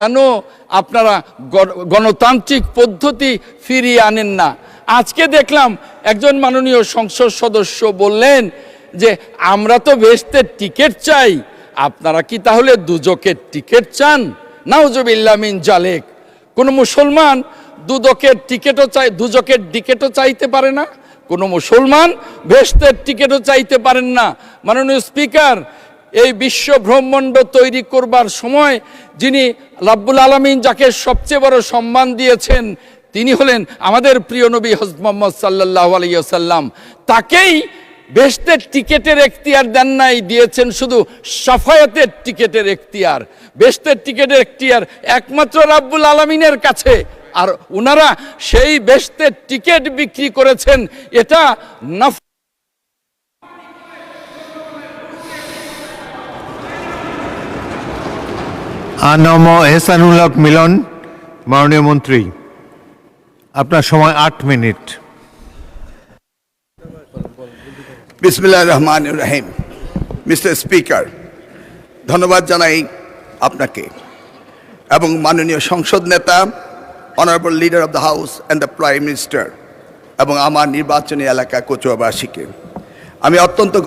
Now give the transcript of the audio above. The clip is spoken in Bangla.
কেন আপনারা গণতান্ত্রিক পদ্ধতি ফিরিয়ে আনেন না? আজকে দেখলাম একজন মাননীয় সংসদ সদস্য বললেন যে আমরা তো বেহেশতের টিকিট চাই, আপনারা কি তাহলে দুজকের টিকিট চান? নাউজুবিল্লাহ মিন জালেক। কোন মুসলমান দুজকের টিকিটও চাইতে পারে না, কোন মুসলমান বেহেশতের টিকিটও চাইতে পারেন না। মাননীয় স্পিকার, এই বিশ্ব ব্রহ্মাণ্ড তৈরি করবার সময় যিনি রাব্বুল আলামিন যাকে সবচেয়ে বড় সম্মান দিয়েছেন তিনি হলেন আমাদের প্রিয় নবী হযরত মুহাম্মদ সাল্লাল্লাহু আলাইহি ওয়াসাল্লাম। তাকেই বেহেশতের টিকিটের এখতিয়ার দেন নাই, দিয়েছেন শুধু শাফায়াতের টিকিটের এখতিয়ার। বেহেশতের টিকিটের এখতিয়ার একমাত্র রাব্বুল আলামিনের কাছে, আর ওনারা সেই বেহেশতের টিকিট বিক্রি করেছেন। এটা আনম এহসানুল হক মিলন। মাননীয় মন্ত্রী, আপনার সময় 8 মিনিট। বিসমিল্লাহির রহমানির রহিম। মিস্টার স্পিকার, ধন্যবাদ জানাই আপনাকে এবং মাননীয় সংসদ নেতা, honourable leader of the house and the prime minister এবং আমার নির্বাচনী এলাকা কচুয়াবাসীকে। আমি অত্যন্ত